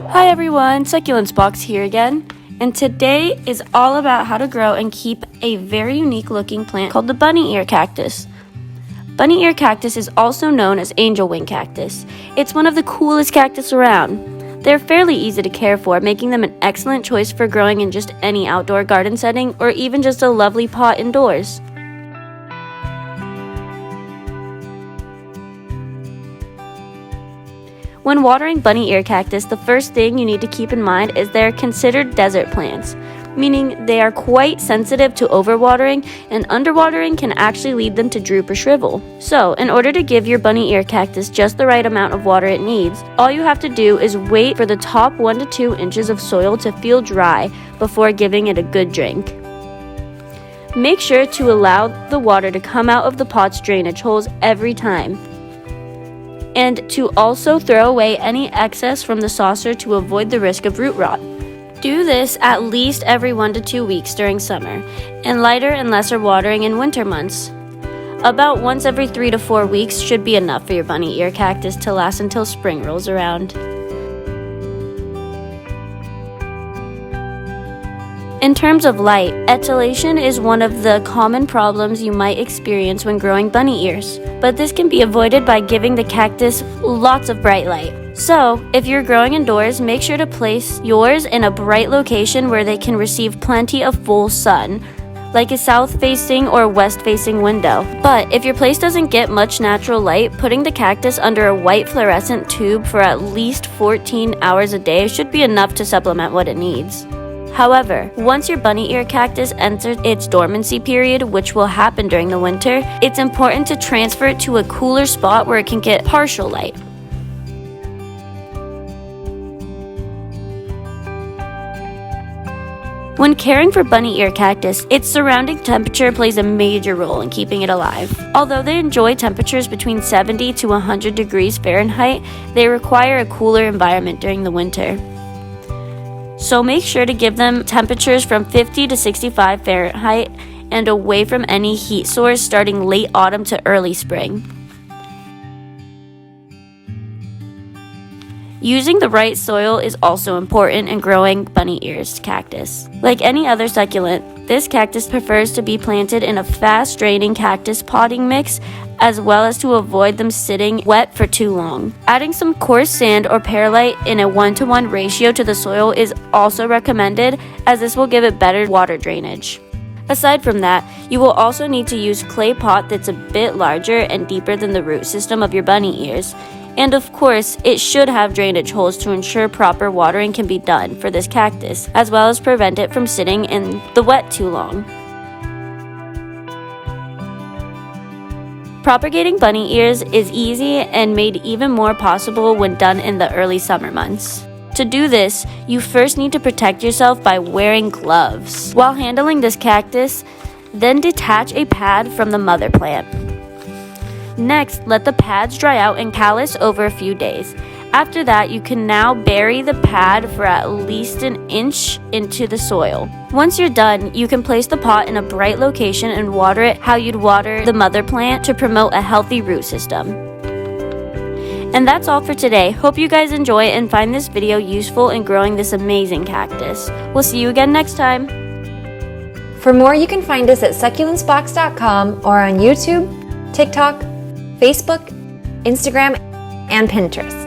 Hi everyone, Succulents Box here again, and today is all about how to grow and keep a very unique looking plant called the bunny ear cactus. Bunny ear cactus is also known as angel wing cactus. It's one of the coolest cactus around. They're fairly easy to care for, making them an excellent choice for growing in just any outdoor garden setting or even just a lovely pot indoors. When watering bunny ear cactus, the first thing you need to keep in mind is they're considered desert plants, meaning they are quite sensitive to overwatering, and underwatering can actually lead them to droop or shrivel. So, in order to give your bunny ear cactus just the right amount of water it needs, all you have to do is wait for the top 1 to 2 inches of soil to feel dry before giving it a good drink. Make sure to allow the water to come out of the pot's drainage holes every time, and to also throw away any excess from the saucer to avoid the risk of root rot. Do this at least every 1 to 2 weeks during summer, and lighter and lesser watering in winter months. About once every 3 to 4 weeks should be enough for your bunny ear cactus to last until spring rolls around. In terms of light, etolation is one of the common problems you might experience when growing bunny ears, but this can be avoided by giving the cactus lots of bright light. So, if you're growing indoors, make sure to place yours in a bright location where they can receive plenty of full sun, like a south-facing or west-facing window. But if your place doesn't get much natural light, putting the cactus under a white fluorescent tube for at least 14 hours a day should be enough to supplement what it needs. However, once your bunny ear cactus enters its dormancy period, which will happen during the winter, it's important to transfer it to a cooler spot where it can get partial light. When caring for bunny ear cactus, its surrounding temperature plays a major role in keeping it alive. Although they enjoy temperatures between 70 to 100 degrees Fahrenheit, they require a cooler environment during the winter. So make sure to give them temperatures from 50 to 65 Fahrenheit and away from any heat source starting late autumn to early spring. Using the right soil is also important in growing bunny ears cactus. Like any other succulent, this cactus prefers to be planted in a fast-draining cactus potting mix, as well as to avoid them sitting wet for too long. Adding some coarse sand or perlite in a 1-to-1 ratio to the soil is also recommended, as this will give it better water drainage. Aside from that, you will also need to use clay pot that's a bit larger and deeper than the root system of your bunny ears. And of course, it should have drainage holes to ensure proper watering can be done for this cactus, as well as prevent it from sitting in the wet too long. Propagating bunny ears is easy and made even more possible when done in the early summer months. To do this, you first need to protect yourself by wearing gloves. While handling this cactus, then detach a pad from the mother plant. Next, let the pads dry out and callus over a few days. After that, you can now bury the pad for at least an inch into the soil. Once you're done, you can place the pot in a bright location and water it how you'd water the mother plant to promote a healthy root system. And that's all for today. Hope you guys enjoy and find this video useful in growing this amazing cactus. We'll see you again next time. For more, you can find us at succulentsbox.com or on YouTube, TikTok, Facebook, Instagram, and Pinterest.